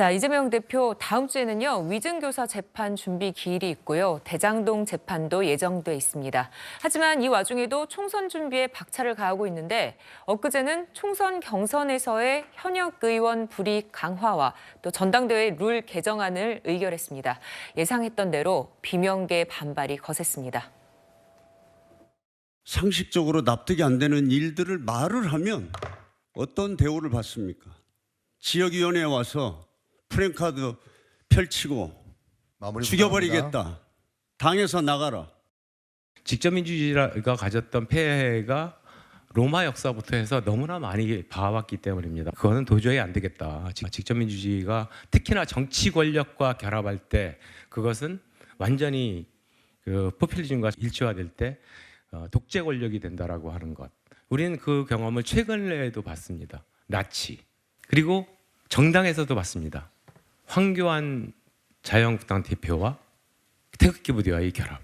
자, 이재명 대표 다음 주에는요, 위증교사 재판 준비 기일이 있고요. 대장동 재판도 예정돼 있습니다. 하지만 이 와중에도 총선 준비에 박차를 가하고 있는데 엊그제는 총선 경선에서의 현역 의원 불이익 강화와 또 전당대회 룰 개정안을 의결했습니다. 예상했던 대로 비명계 반발이 거셌습니다. 상식적으로 납득이 안 되는 일들을 말을 하면 어떤 대우를 받습니까? 지역위원회에 와서 프랜카드 펼치고 죽여버리겠다. 당에서 나가라. 직접민주주의가 가졌던 폐해가 로마 역사부터 해서 너무나 많이 봐왔기 때문입니다. 그거는 도저히 안 되겠다. 직접민주주의가 특히나 정치 권력과 결합할 때 그것은 완전히 포퓰리즘과 일치화될 때 독재 권력이 된다라고 하는 것. 우리는 그 경험을 최근에도 봤습니다. 나치. 그리고 정당에서도 봤습니다. 황교안 자유한국당 대표와 태극기 부대와의 결합.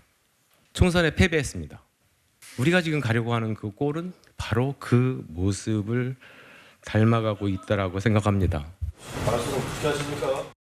총선에 패배했습니다. 우리가 지금 가려고 하는 그 꼴은 바로 그 모습을 닮아가고 있다라고 생각합니다. 말씀을 어떻게 하십니까?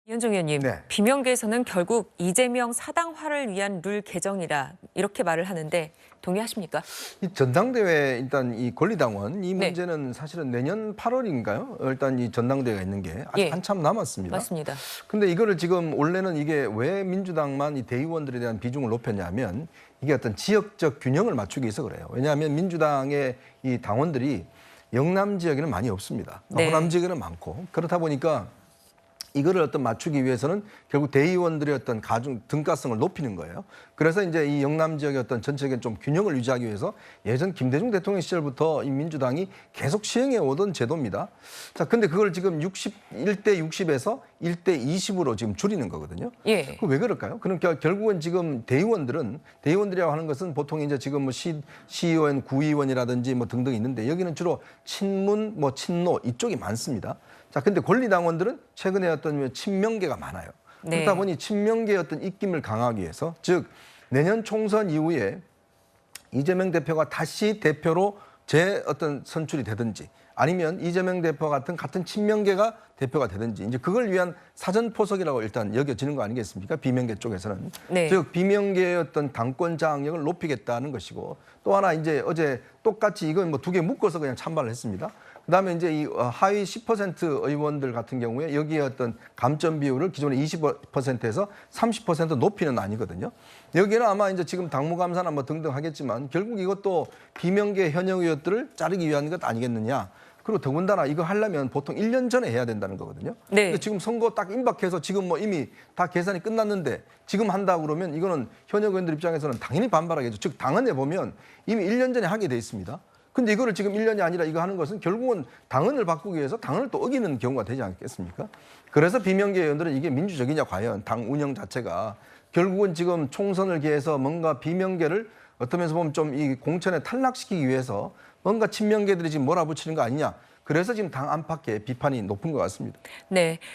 이현정 의원님, 네. 비명계에서는 결국 이재명 사당화를 위한 룰 개정이라 이렇게 말을 하는데 동의하십니까? 이 전당대회 일단 이 권리당원 이 네. 문제는 사실은 내년 8월인가요? 일단 이 전당대회가 있는 게 아직 예. 한참 남았습니다. 맞습니다. 근데 이거를 지금 원래는 이게 왜 민주당만 이 대의원들에 대한 비중을 높였냐면 이게 어떤 지역적 균형을 맞추기 위해서 그래요. 왜냐하면 민주당의 이 당원들이 영남 지역에는 많이 없습니다. 네. 호남 지역에는 많고 그렇다 보니까 이거를 어떤 맞추기 위해서는 결국 대의원들의 어떤 가중 등가성을 높이는 거예요. 그래서 이제 이 영남 지역의 어떤 전체적인 좀 균형을 유지하기 위해서 예전 김대중 대통령 시절부터 이 민주당이 계속 시행해 오던 제도입니다. 자, 근데 그걸 지금 1대 60에서 1대 20으로 지금 줄이는 거거든요. 예. 그 왜 그럴까요? 그러니까 결국은 지금 대의원들이라고 하는 것은 보통 이제 지금 뭐 시의원, 구의원이라든지 뭐 등등 있는데 여기는 주로 친문, 뭐 친노 이쪽이 많습니다. 자, 근데 권리당원들은 최근에 어떤 친명계가 많아요. 네. 그렇다 보니 친명계의 어떤 입김을 강화하기 위해서 즉 내년 총선 이후에 이재명 대표가 다시 대표로 어떤 선출이 되든지 아니면 이재명 대표 같은 친명계가 대표가 되든지 이제 그걸 위한 사전 포석이라고 일단 여겨지는 거 아니겠습니까? 비명계 쪽에서는. 네. 즉 비명계의 어떤 당권 장악력을 높이겠다는 것이고 또 하나 이제 어제 똑같이 이건 뭐 두 개 묶어서 그냥 찬발을 했습니다. 그다음에 이제 이 하위 10% 의원들 같은 경우에 여기에 어떤 감점 비율을 기존의 20%에서 30% 높이는 아니거든요. 여기는 아마 이제 지금 당무감사나 뭐 등등 하겠지만 결국 이것도 비명계 현역 의원들을 자르기 위한 것 아니겠느냐. 그리고 더군다나 이거 하려면 보통 1년 전에 해야 된다는 거거든요. 네. 근데 지금 선거 딱 임박해서 지금 뭐 이미 다 계산이 끝났는데 지금 한다 그러면 이거는 현역 의원들 입장에서는 당연히 반발하겠죠. 즉 당헌에 보면 이미 1년 전에 하게 돼 있습니다. 근데 이거를 지금 1년이 아니라 이거 하는 것은 결국은 당헌을 바꾸기 위해서 당헌을 또 어기는 경우가 되지 않겠습니까? 그래서 비명계 의원들은 이게 민주적이냐 과연 당 운영 자체가 결국은 지금 총선을 기해서 뭔가 비명계를 어떤 면에서 보면 좀 이 공천에 탈락시키기 위해서 뭔가 친명계들이 지금 몰아붙이는 거 아니냐. 그래서 지금 당 안팎의 비판이 높은 것 같습니다. 네.